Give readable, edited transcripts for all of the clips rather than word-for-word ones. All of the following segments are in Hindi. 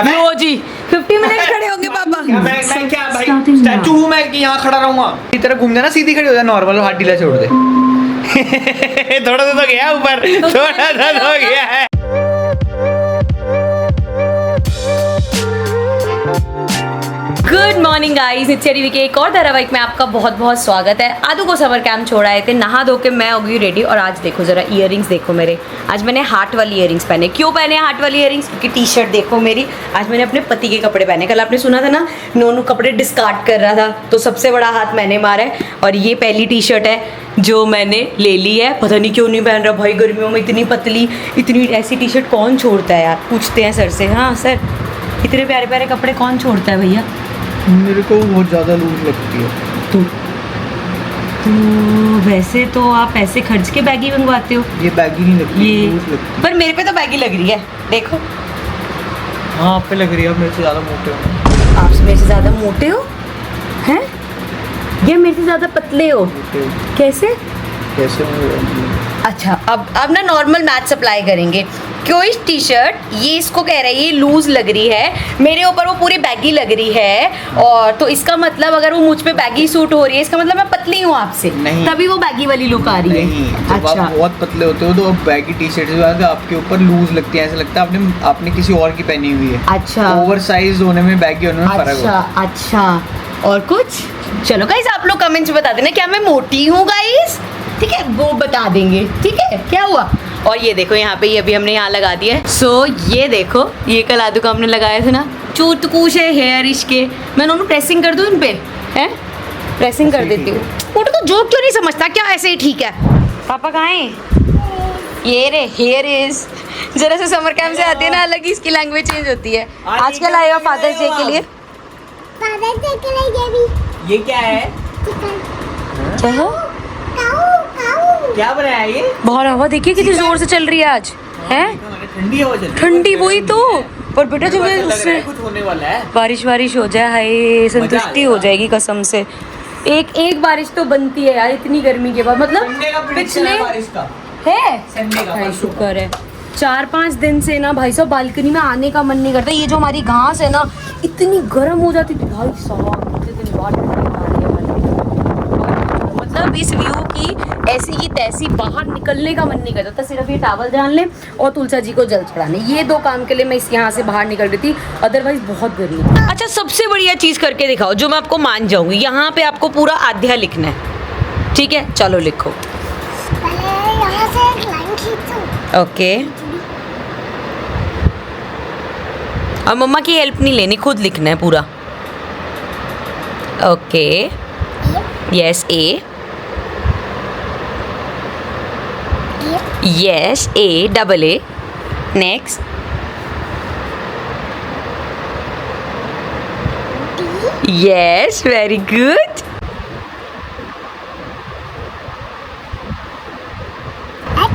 लो जी 50 मिनट खड़े होंगे पापा। मैं क्या भाई स्टैचू हूँ मैं कि यहाँ खड़ा रहूंगा? इस तरह घूम जाना, सीधी खड़ी हो जा, नॉर्मल हाथ ढीला छोड़ दे। थोड़ा सा तो गया ऊपर, थोड़ा सा तो गया है। Good morning guys, it's TV के एक और धारावाहिक में आपका बहुत बहुत स्वागत है। आदू को समर कैंप छोड़ा आए थे, नहा धो के मैं हो गई रेडी। और आज देखो जरा इयररिंग्स देखो मेरे, आज मैंने हार्ट वाली इयररिंग्स पहने। क्यों पहने हार्ट वाली इयररिंग्स? क्योंकि टी शर्ट देखो मेरी, आज मैंने अपने पति के कपड़े पहने। कल आपने सुना था ना, नोनू कपड़े डिस्कार्ड कर रहा था, तो सबसे बड़ा हाथ मैंने मारा है। और ये पहली टी शर्ट है जो मैंने ले ली है। पता नहीं क्यों नहीं पहन रहा भाई, गर्मियों में इतनी पतली, इतनी ऐसी टी शर्ट कौन छोड़ता है यार? पूछते हैं सर से। हाँ सर, इतने प्यारे प्यारे कपड़े कौन छोड़ता है भैया? मेरे को बहुत ज़्यादा लूज लगती है। तो वैसे तो आप पैसे खर्च के बैगी मंगवाते हो। ये बैगी नहीं लगती, ये लूज लगती। पर मेरे पे तो बैगी लग रही है, देखो। हाँ आप पे लग रही है, आप मेरे से ज़्यादा मोटे हो। आप मेरे से ज़्यादा मोटे हो हैं? या मेरे से ज़्यादा पतले हो? कैसे कैसे अच्छा, अब ना नॉर्मल मैथ्स अप्लाई करेंगे। क्यों इस टी शर्ट ये इसको कह रहा है ये लूज लग रही है, मेरे ऊपर वो पूरी बैगी लग रही है। और तो इसका मतलब अगर वो मुझ पे बैगी सूट हो रही है, इसका मतलब मैं पतली हूँ आपसे, नहीं, तभी वो बैगी वाली लुक आ रही है। नहीं, जब अच्छा, आप बहुत पतले होते हो तो अब बैगी टी शर्ट जो है आपके ऊपर लूज लगती है, ऐसा लगता है आपने किसी और की पहनी हुई है। अच्छा, ओवर साइज होने में बैगी होने में फर्क होता है। अच्छा और कुछ? चलो गाइस, आप लोग कमेंट्स में बता देना क्या मैं मोटी हूँ गाइस, ठीक है? वो बता देंगे, ठीक है? क्या हुआ? और ये देखो यहाँ पे, ये अभी हमने यहाँ लगा दिया है। सो ये देखो, ये कल आदू का हमने लगाया था ना, चूतकूश है हेयर इसके। मैं उन्होंने प्रेसिंग कर दूँ इन पे, हैं? प्रेसिंग कर देती हूँ। वो तो जोक क्यों नहीं समझता, क्या ऐसे ही ठीक है? पापा कहाँ हैं? ये रे हेयर इज। जरा से समर कैंप से आती है ना, अलग ही इसकी लैंग्वेज चेंज होती है। आजकल आए हो फादर्स डे के लिए? फादर्स डे के लिए ये भी। ये क्या है? क्या है? क्या बनाया है ये? बहुत हवा देखिए कितनी जोर से चल रही है आज, है? ठंडी हवा चल रही है। ठंडी वही तो, पर बेटा जब उससे कुछ होने वाला है। बारिश हो जाए, हाय संतुष्टि हो जाएगी कसम से। एक बारिश तो बनती है यार, इतनी गर्मी के बाद। मतलब पिछले है संडे का भाई, शुक्र है 4-5 दिन से ना भाई साहब बालकनी में आने का मन नहीं करता। ये जो हमारी घास है ना, इतनी गर्म हो जाती थी भाई साहब, इतने दिन बाद ठंडी आ रही है बालकनी में। मतलब इस व्यू की ऐसी की तैसी बाहर निकलने का मन नहीं करता था। सिर्फ ये टावल जान ले और तुलसा जी को जल चढ़ाने, ये दो काम के लिए मैं इस यहाँ से बाहर निकल रही थी, अदरवाइज बहुत गर्मी। अच्छा, सबसे बढ़िया चीज करके दिखाओ जो मैं आपको मान जाऊंगी। यहाँ पे आपको पूरा आध्या लिखना है, ठीक है? चलो लिखो। पहले यहाँ से एक लाइन खींचो। ओके, और मम्मा की हेल्प नहीं लेनी, खुद लिखना है पूरा। Okay, yes A, yes A double A, next yes, very good.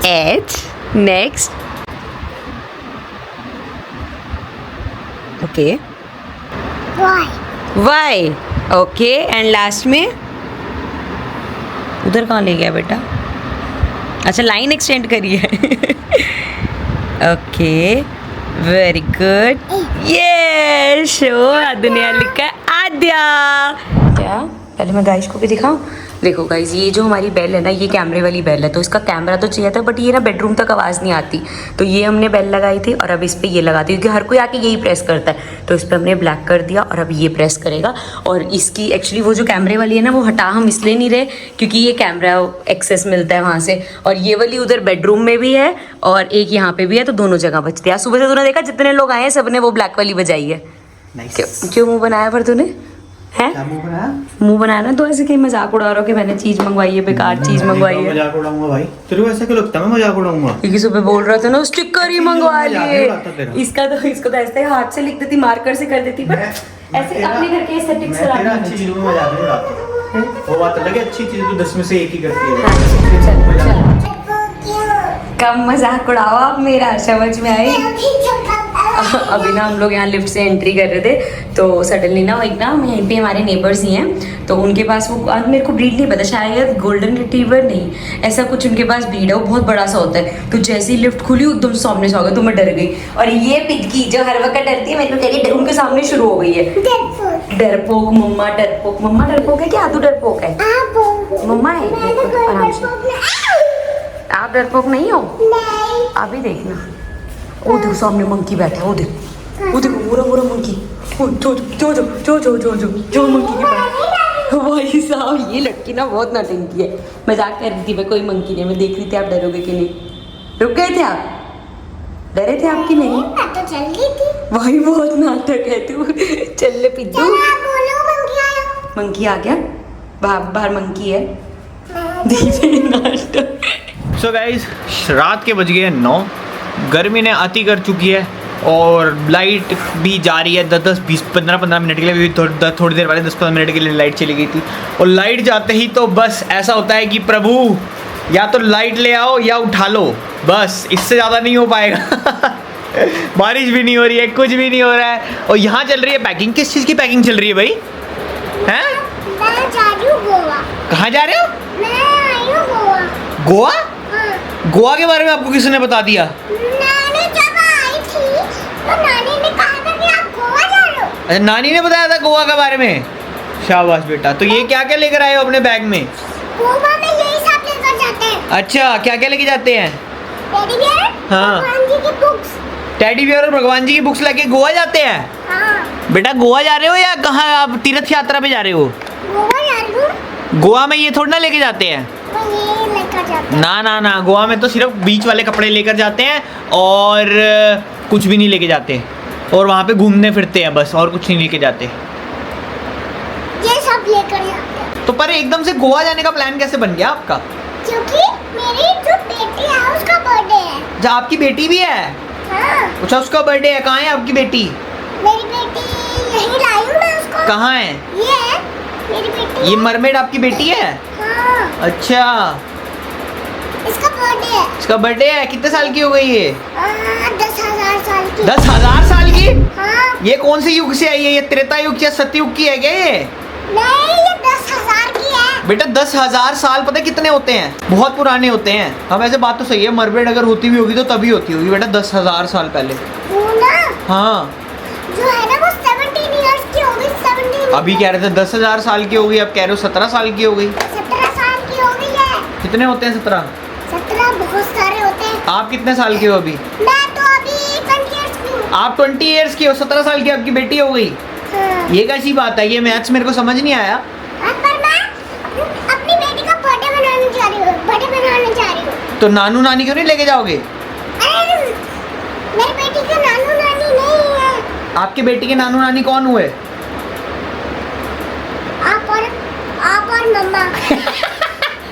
H, next, okay, Y. Y, okay, and last में उधर कहाँ ले गया बेटा? अच्छा, लाइन एक्सटेंड करी है। Okay, very good, yes. दुनिया लिखा आद्या। क्या पहले मैं गाइस को भी दिखाऊं? देखो गाइस, ये जो हमारी बेल है ना, ये कैमरे वाली बेल है, तो इसका कैमरा तो चाहिए था, बट ये ना बेडरूम तक आवाज़ नहीं आती, तो ये हमने बेल लगाई थी। और अब इस पर ये लगाती, क्योंकि हर कोई आके यही प्रेस करता है, तो इस पर हमने ब्लैक कर दिया और अब ये प्रेस करेगा। और इसकी एक्चुअली वो जो कैमरे वाली है ना, वो हटा हम इसलिए नहीं रहे क्योंकि ये कैमरा एक्सेस मिलता है वहाँ से, और ये वाली उधर बेडरूम में भी है और एक यहाँ पे भी है, तो दोनों जगह बचती है। आज सुबह से तूने देखा जितने लोग आए हैं सबने वो ब्लैक वाली बजाई है। क्यों मुँह बनाया पर तूने? है मुंह बनाया ना, तो ऐसे कहीं मजाक उड़ा रहा हो कि मैंने चीज मंगवाई है, बेकार चीज मंगवाई है। मजाक उड़ाऊंगा भाई, तेरे को ऐसा क्यों लगता है मैं मजाक उड़ाऊंगा? क्योंकि सुबह बोल रहा था ना स्टिकर ही मंगवा लिए। इसको तो ऐसे हाथ से लिख देती, मार्कर से कर देती, पर ऐसे अपने घर के एस्थेटिक्स तेरा खराब अच्छी चीजों में मजाक नहीं उड़ाता। वो बात अलग है, अच्छी चीज तो 10 में से 1 ही करती है। कम मजाक उड़ाओ आप मेरा, समझ में आई? अभी ना हम लोग यहाँ लिफ्ट से एंट्री कर रहे थे तो सडनली ना एक ना यहीं पे हमारे नेबर्स ही हैं तो उनके पास वो आज मेरे को ब्रीड नहीं पता शायद गोल्डन रिट्रीवर नहीं ऐसा कुछ उनके पास ब्रीड है वो बहुत बड़ा सा होता है तो जैसे ही लिफ्ट खुली एकदम सामने से आ गया तो मैं डर गई और ये पिटकी जो हर वक्त डरती है मेरे को कह रही उनके सामने शुरू हो गई है डरपोक मम्मा डरपोक है क्या तू डरपोक है मम्मा है आराम से आप डरपोक नहीं हो अभी देखना वो देखो सामने मंकी बैठा है वो देखो पूरा मंकी जो मंकी के पास भाई साहब ये लड़की ना बहुत नौटंकी है मजाक कर रही थी मैं कोई मंकी नहीं मैं देख रही थी आप डरोगे कि नहीं रुक गए थे आप डरे थे आप कि नहीं मैं तो चल गई थी भाई बहुत नाटक है तू चल ले पिद्दू चलो आप बोलो मंकी आया मंकी आ गया बाहर मंकी है देखिए नाटक सो गाइस रात के बज गए 9 गर्मी ने अति कर चुकी है और लाइट भी जा रही है 10-15 मिनट के लिए थोड़ी देर पहले 10-15 मिनट के लिए लाइट चली गई थी और लाइट जाते ही तो बस ऐसा होता है कि प्रभु या तो लाइट ले आओ या उठा लो बस इससे ज़्यादा नहीं हो पाएगा बारिश भी नहीं हो रही है कुछ भी नहीं हो रहा है और यहाँ चल रही है पैकिंग किस चीज़ की पैकिंग चल रही है भाई हैं मैं जा रही हूँ गोवा कहाँ जा रहे हो मैं आई हूँ गोवा गोवा हाँ। गोवा के बारे में आपको किसने बता दिया नानी जब आई थी तो नानी ने कहा था कि आप गोवा जा रहे हो अच्छा नानी ने बताया था गोवा के बारे में शाबाश बेटा तो ये क्या क्या लेकर आए हो अपने बैग में गोवा में यही सब लेकर जाते हैं अच्छा क्या क्या लेके जाते हैं टेडी बियर हाँ। भगवान जी की बुक्स टेडी बियर और भगवान जी की बुक्स लेके गोवा जाते हैं हाँ बेटा गोवा जा रहे हो या कहाँ आप तीर्थ यात्रा पे जा रहे हो गोवा जा रही हूँ गोवा में ये थोड़ा ना लेके जाते हैं मैं ये लेकर जाते हैं ना गोवा में तो सिर्फ बीच वाले कपड़े लेकर जाते हैं और कुछ भी नहीं लेके जाते और वहाँ पे घूमने फिरते हैं बस और कुछ नहीं लेके जाते ये सब लेकर जाते हैं तो पर एकदम से गोवा जाने का प्लान कैसे बन गया आपका क्योंकि मेरी जो बेटी है उसका बर्थडे है जहाँ आपकी बेटी भी है हाँ अच्छा उसका बर्थडे है कहाँ है आपकी बेटी मेरी बेटी यही लाई हूँ मैं उसको कहाँ है ये है मेरी बेटी ये मरमेड आपकी बेटी है हाँ अच्छा इसका बर्थडे है इसका बर्थडे है कितने साल की हो गई ये 10,000 साल की 10,000 साल की हाँ ये कौन से युग से आई है ये त्रेता युग या सतयुग की है क्या ये नहीं ये 10,000 की है बेटा 10,000 साल पता है कितने होते हैं बहुत पुराने होते हैं हम ऐसे बात तो सही है मरमेड अगर होती भी होगी तो तभी होती होगी बेटा 10,000 साल पहले वो ना हाँ जो है ना वो 17 इयर्स की हो गई 17 अभी कह रहे थे 10,000 साल की हो गई अब कह रहे हो 17 साल की हो गई 17 साल की हो गई है कितने होते हैं 17 बहुत सारे होते हैं आप कितने साल के हो अभी मैं तो अभी 20 इयर्स की हूँ आप 20 इयर्स की हो 17 साल की आपकी बेटी हो गई हाँ। ये कैसी बात है ये मैथ्स मेरे को समझ नहीं आया पर मैं अपनी बेटी का बर्थडे बनाने जा रही हूँ तो नानू नानी क्यों नहीं लेके जाओगे अरे मेरी बेटी के नानू नानी नहीं है आपके बेटी के नानू नानी कौन हुए आप और मम्मा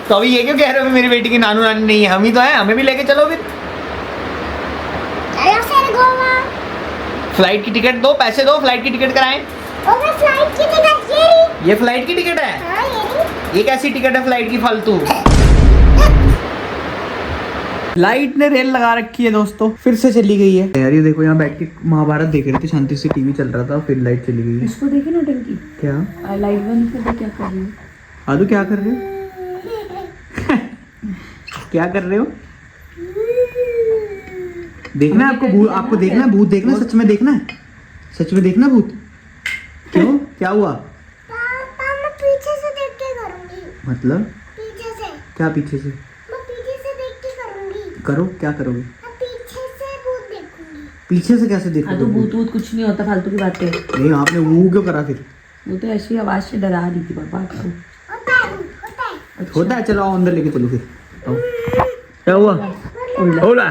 तो अभी ये क्यों कह रहे हो कि मेरी बेटी की नानू नानी नहीं है हम ही तो हैं हमें भी लेके चलो फिर चलो फिर गोवा फ्लाइट की टिकट दो पैसे दो फ्लाइट की टिकट कराएं ओके फ्लाइट की टिकट ये फ्लाइट की टिकट है हाँ ये कैसी टिकट है फ्लाइट की फालतू लाइट ने रेल लगा रखी है दोस्तों फिर से चली गई है यार ये देखो यहाँ बैठ के महाभारत देख रहे थे शांति से टीवी चल रहा था फिर लाइट चली गई है इसको देखे ना टंकी क्या लाइट बंद कर दे क्या कर रही है आदू क्या कर रहे हो क्या कर रहे हो देखना है आपको भूत आपको देखना है भूत देखना है सच में देखना है सच में देखना भूत क्यों क्या हुआ पापा मैं पीछे से देख के करूंगी मतलब पीछे से क्या पीछे से मैं पीछे से देख के करूंगी करो क्या करोगे मैं पीछे से भूत देखूंगी पीछे से कैसे देखो तो भूत वूत कुछ नहीं होता फालतू की बातें नहीं आपने वो क्यों करा फिर वो तो ऐसी आवाज से डरा रही थी पापा को होता है चलो आओ अंदर लेके चलो फिर आओ क्या हुआ बोला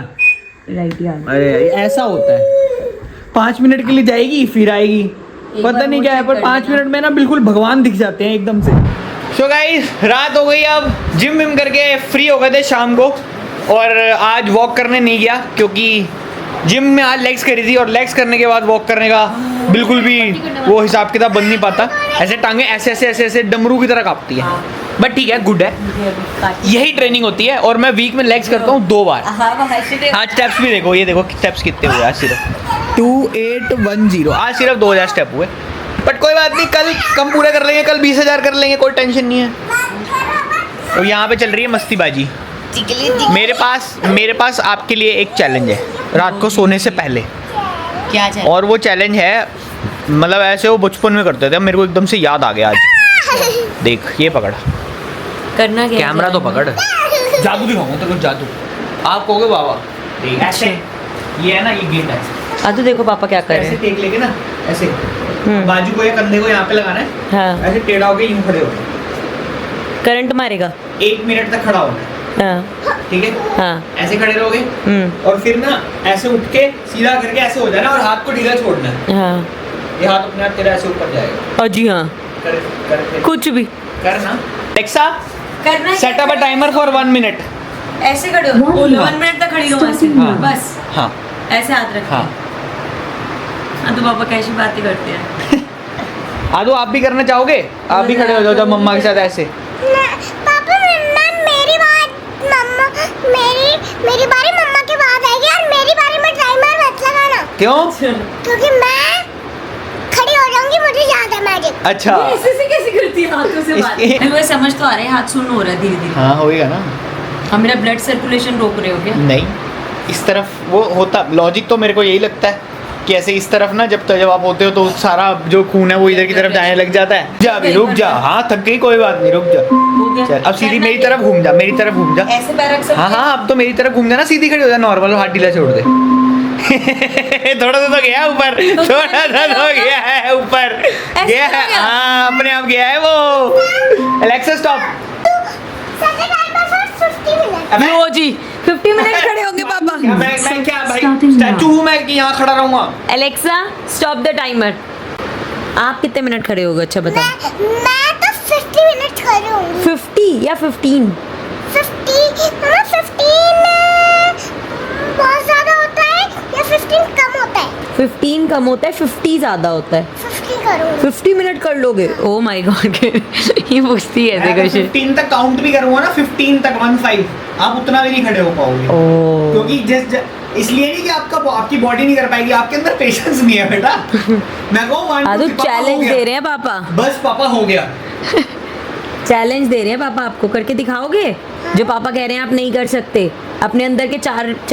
लाइट ही आ गई अरे ऐसा होता है 5 मिनट के लिए जाएगी फिर आएगी पता नहीं क्या है पर 5 मिनट में ना बिल्कुल भगवान दिख जाते हैं एकदम से सो गाइस रात हो गई अब जिम विम करके फ्री हो गए थे शाम को और आज वॉक करने नहीं गया क्योंकि जिम में आज लेग्स करी थी और लेग्स करने के बाद वॉक करने का बिल्कुल भी वो हिसाब किताब बन नहीं पाता ऐसे टांगे ऐसे ऐसे ऐसे ऐसे डमरू की तरह कांपती है बट ठीक है गुड है यही ट्रेनिंग होती है और मैं वीक में लेग्स करता हूँ 2 बार आज स्टेप्स भी देखो ये देखो स्टेप्स कितने हुए आज सिर्फ 2810। आज सिर्फ 2000 स्टेप हुए, बट कोई बात नहीं, कल कम पूरे कर लेंगे, कल 20,000 कर लेंगे, कोई टेंशन नहीं है। तो यहाँ पे चल रही है मस्तीबाजी। मेरे पास आपके लिए एक चैलेंज है रात को सोने से पहले। क्या चल? और वो चैलेंज है, मतलब ऐसे वो बचपन में करते थे, मेरे को एकदम से याद आ गया आज। देख ये पकड़, करना क्या? कैमरा तो पकड़, जादू दिखाऊंगा तेरे को, जादू। आप कहोगे बाबा ऐसे, ये है ना, ये गेट है। आदू देखो पापा क्या कर रहे ऐसे हैं। टेक लेके ना, ऐसे बाजू को या कंधे को यहाँ पे लगाना है, हाँ, ऐसे टेढ़ा होके यूं खड़े होना है, करंट मारेगा। 1 मिनट तक खड़ा होना है, हाँ ठीक है? हाँ। ऐसे खड़े रहोगे और फिर ना ऐसे उठ के सीधा करके ऐसे हो जाना और हाथ को ढीला छोड़ना है। हाँ ये हाथ अपने आप तेरा ऐसे ऊपर जाएगा। जी हाँ, कर कर कुछ भी करना। टेक्सा करना। Set up a timer for 1 minute. ऐसे खड़े हो, 1 मिनट तक खड़ी रहो ऐसे, हाँ। बस हाँ ऐसे हाथ रख। हाँ। हाँ तो पापा कैसी बातें करते हैं। आदू आप भी करना चाहोगे? आप भी खड़े हो जाओ जब मम्मा के साथ ऐसे। पापा मेरी बात मम्मा मेरी बारी मम्मा के बाद आएगी और मेरी बारी में टाइमर मत लगाना, क्यों? क्योंकि मैं खड़ी हो जाऊंगी, मुझे याद है मैजिक। अच्छा ऐसे से कैसे करती है हाथों से बात? इसके- मेरे को समझ तो आ रहा है, हाथ सुन्न हो रहा है धीरे धीरे। हाँ होएगा ना। हम मेरा ब्लड सर्कुलेशन रोक रहे हो क्या? नहीं, इस तरफ वो होता, लॉजिक तो मेरे को यही लगता है कि ऐसे इस तरफ ना, जब आप होते हो तो सारा जो खून है वो इधर की तरफ जाने लग जाता है। जा अभी, रुक जा। हाँ थक गई, कोई बात नहीं, रुक जा। हो गया? चल अब सीधी मेरी तरफ घूम जा, मेरी तरफ घूम जा। ऐसे पैर रख सकते हाँ हाँ, अब तो मेरी तरफ घूम जाना, सीधी खड़ी हो जा, नॉर्मल हाथ ढीला छोड़ दे। थोड़ा सा तो गया ऊपर, थोड़ा सा तो गया है ऊपर, गया है। हाँ अपने आप गया है वो। Alexa stop. Set a timer for 50 minute. हैं। लो जी 50 मिनट खड़े होंगे पापा। मैं क्या भाई स्टैचू हूँ मैं कि यहाँ खड़ा रहूँगा? Alexa stop the timer. आप कितने मिनट खड़े होगे? अच्छा बताओ। मैं तो 50 मिनट खड़ी होंगी। 50 या 15? 15 बहुत ज्यादा होता है या 15 कम होता है? 15 कम होता है, 50 ज्यादा होता है। 50 करूँगी। 50 मिनट कर लोगे? ओ माय गॉड, ये पूछती है ऐसे मैं क्वेश्चन। 15 तक काउंट भी करूँगा ना, 15 तक 15, आप उतना भी नहीं खड़े हो पाओगे। ओ क्योंकि इसलिए नहीं कि आपकी बॉडी नहीं कर पाएगी, आपके अंदर पेशेंस नहीं है बेटा। मैं कहूँ आदू चैलेंज दे रहे हैं पापा, बस पापा हो गया। चैलेंज दे रहे हैं पापा, आपको करके दिखाओगे जो पापा कह रहे हैं आप नहीं कर सकते? अपने अंदर के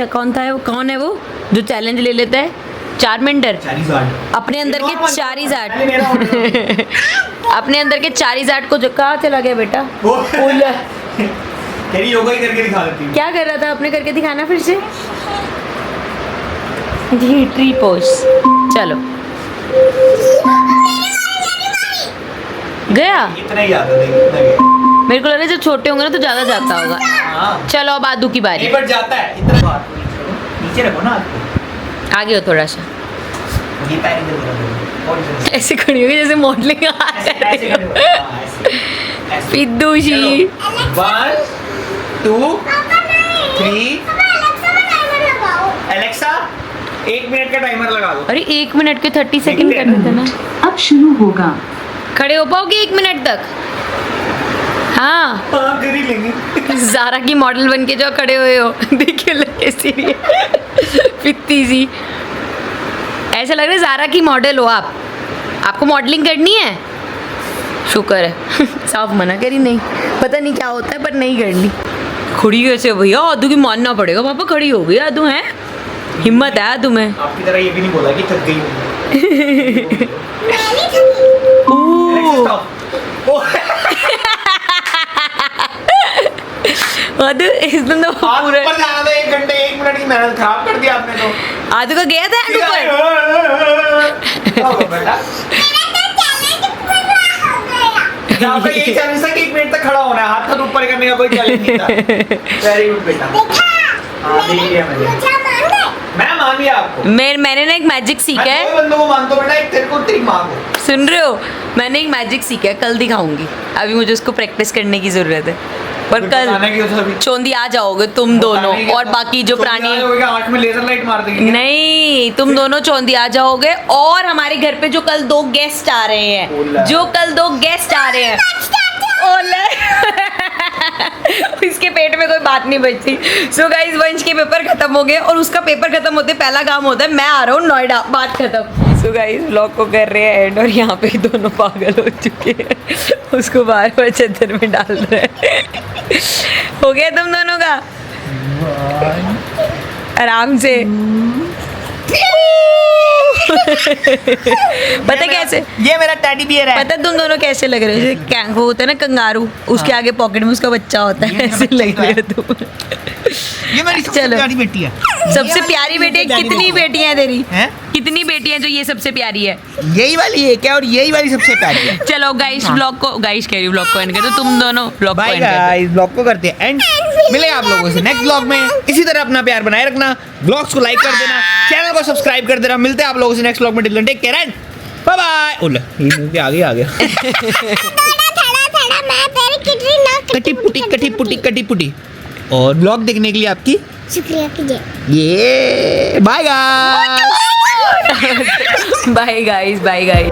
कौन है वो जो चैलेंज ले लेता है? चारमेंडर। अपने अंदर के चारीजाट अपने अंदर के चारीजाट को जो कहाँ चला गया बेटा? तेरी योगा ही करके दिखा देती हूँ। क्या कर रहा था आपने? करके दिखाना फिर से। G tree pose. चलो गया। इतना ही आता था, इतना गया। मेरे को लग रहा है जब छोटे होंगे ना तो ज्यादा जाता होगा। हाँ चलो अब आदू की बारी। नहीं, बट जाता है इतना। हाथ को नीचे रखो ना, हाथ को आगे हो थोड़ा सा, ये पैर इधर करो। और इधर। ऐसे खड़ी होगी जैसे मॉडलिंग ऐसे खड़े हो। हाँ, ऐसे, ऐसे। पिद्दूशी। 1 2 3। एलेक्सा में टाइमर लगाओ। एलेक्सा 1 मिनट का टाइमर लगा दो। अरे 1 मिनट के 30 सेकंड करने थे ना। अब शुरू होगा। खड़े हो पाओगे 1 मिनट तक? हाँ हाँ कर ही लेंगे। ज़ारा की मॉडल बन के जो खड़े हुए हो, देखिए कैसी पित्ती सी, ऐसा लग रहा है ज़ारा की मॉडल हो आप। आपको मॉडलिंग करनी है? शुक्र है साफ मना करी, नहीं पता नहीं क्या होता है पर नहीं करनी। खड़ी कैसे भैया? आदू की मानना पड़ेगा, पापा खड़ी हो गई आदू। है हिम्मत है आदू में। आपकी तरह ये भी नहीं बोला कि थक गई हूँ। आदू इसने तो हाथ पूरा ऊपर जाना था, 1 घंटे 1 मिनट की मेहनत खराब कर दिया आपने तो। आदू का गया था आदू पर। क्या होगा बेटा? यहाँ पे यही चैलेंज था कि 1 मिनट तक खड़ा होना है, हाथ हाथ ऊपर करने का कोई चैलेंज नहीं था। वेरी गुड बेटा। हाँ देख लिया मैंने। मैं मान लिया आपको। मैंने ना एक मैजिक सीखा मैं है। 2 बंदों को मानता हूँ बेटा, एक तेरे को तेरी माँ को। सुन रहे हो? मैंने एक मैजिक सीखा है, कल दिखाऊंगी। अभी मुझे उसको प्रैक्टिस करने की जरूरत है, पर कल चोंदी आ जाओगे तुम दोनों और बाकी जो प्राणी। 8 में लेजर लाइट मार देंगे। नहीं, तुम दोनों चौंधी आ जाओगे और हमारे घर पे जो कल 2 गेस्ट आ रहे हैं, ओला। जो कल 2 गेस्ट आ रहे हैं, ओले इसके पेट में कोई बात नहीं बचती। सो गाइस वंश के पेपर खत्म हो गए और उसका पेपर खत्म होते पहला काम होता है मैं आ रहा हूँ नोएडा, बात खत्म। सो गाइस व्लॉग को कर रहे हैं एंड और यहाँ पे दोनों पागल हो चुके हैं, उसको बार बार चद्दर में डाल रहे हैं। हो गया तुम दोनों का? आराम से। पता कैसे, ये मेरा टेडी बियर है। पता तुम दोनों कैसे लग रहे हो? जैसे कैंगू होता है ना, कंगारू, उसके आगे पॉकेट में उसका बच्चा होता है, ऐसे लग रहे हो तुम। ये मेरी सबसे चलो। प्यारी बेटी है। सबसे प्यारी बेटी है? कितनी बेटियां हैं तेरी? हैं? कितनी बेटियां जो ये सबसे प्यारी है? यही वाली एक है और यही वाली सबसे प्यारी है। चलो गाइस व्लॉग को, गाइस कह रही हूँ व्लॉग को एंड कर दो, तुम दोनों व्लॉग को बाय एंड कर गाइस, ब्लॉग को करते हैं एंड मिलेंगे आप लोगों से नेक्स्ट ब्लॉग में। इसी तरह अपना प्यार बनाए रखना, ब्लॉग्स को लाइक कर देना, चैनल को सब्सक्राइब कर देना। मिलते हैं आप लोगों से नेक्स्ट ब्लॉग में। Till then take care and bye bye. ओले ये मुंह के आगे आ गया। थोड़ा मैं तेरी कितनी ना कटी पुटी। और ब्लॉग देखने के लिए आपकी शुक्रिया कीजिए। ये bye guys. Bye guys, bye guys.